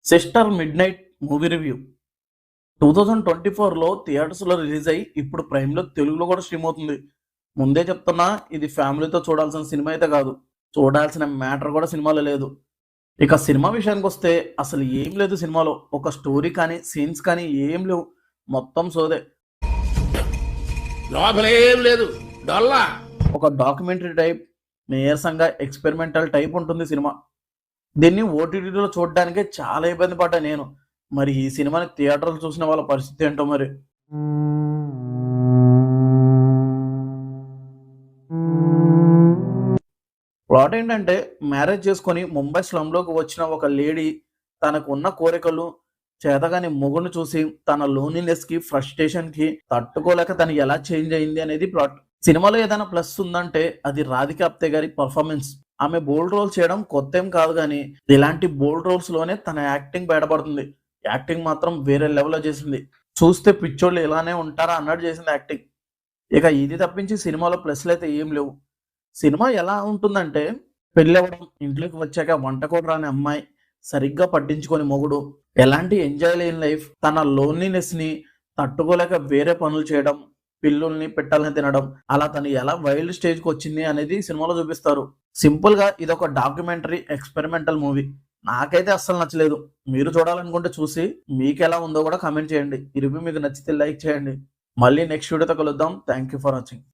Sister midnight movie review 2024లో థియేటర్స్లో release అయ్యి ఇప్పుడు ప్రైమ్లో తెలుగులో కూడా స్ట్రీమ్ అవుతుంది. ముందే చెప్తున్నా, ఇది ఫ్యామిలీతో చూడాల్సిన సినిమా అయితే కాదు. చూడాల్సిన మ్యాటర్ కూడా సినిమాలో లేదు. ఇక సినిమా విషయానికి వస్తే అసలు ఏం లేదు సినిమాలో. ఒక స్టోరీ కానీ సీన్స్ కానీ ఏం లేవు. మొత్తం సోదే. లోపలేం లేదు, డొల్లా. ఒక డాక్యుమెంటరీ టైప్, నీరసంగా ఎక్స్పెరిమెంటల్ టైప్ ఉంటుంది సినిమా. దీన్ని ఓటీటీలో చూడడానికే చాలా ఇబ్బంది పడ్డా నేను. మరి ఈ సినిమాని థియేటర్లో చూసిన వాళ్ళ పరిస్థితి ఏంటో మరి. ప్లాట్ ఏంటంటే, మ్యారేజ్ చేసుకొని ముంబై స్లమ్లోకి వచ్చిన ఒక లేడీ తనకు ఉన్న కోరికలు, చేతగాని మొగుడిని చూసి తన లోన్లీనెస్ కి, ఫ్రస్ట్రేషన్ కి తట్టుకోలేక తను ఎలా చేంజ్ అయింది అనేది ప్లాట్. సినిమాలో ఏదైనా ప్లస్ ఉందంటే అది రాధిక ఆప్తే గారి పర్ఫార్మెన్స్. ఆమె బోల్డ్ రోల్ చేయడం కొత్త ఏం కాదు, కానీ ఇలాంటి బోల్డ్ రోల్స్ లోనే తన యాక్టింగ్ బయటపడుతుంది. యాక్టింగ్ మాత్రం వేరే లెవెల్లో చేసింది. చూస్తే పిచ్చోళ్ళు ఇలానే ఉంటారా అన్నట్టు చేసింది యాక్టింగ్. ఇక ఇది తప్పించి సినిమాలో ప్లస్లు అయితే ఏం లేవు. సినిమా ఎలా ఉంటుందంటే, పెళ్ళవడం, ఇంట్లోకి వచ్చాక వంట కూడా రాని అమ్మాయి, సరిగ్గా పట్టించుకొని మొగుడు, ఎలాంటి ఎంజాయ్ లేని లైఫ్, తన లోన్లీనెస్ ని తట్టుకోలేక వేరే పనులు చేయడం, పిల్లుల్ని పెట్టాలని తినడం, అలా తను ఎలా వైల్డ్ స్టేజ్ కి వచ్చింది అనేది సినిమాలో చూపిస్తారు. సింపుల్ గా ఇదొక డాక్యుమెంటరీ ఎక్స్పెరిమెంటల్ మూవీ. నాకైతే అస్సలు నచ్చలేదు. మీరు చూడాలనుకుంటే చూసి మీకు ఎలా ఉందో కూడా కామెంట్ చేయండి. ఈ రివ్యూ మీకు నచ్చితే లైక్ చేయండి. మళ్ళీ నెక్స్ట్ వీడియోతో కలుద్దాం. Thank you for watching.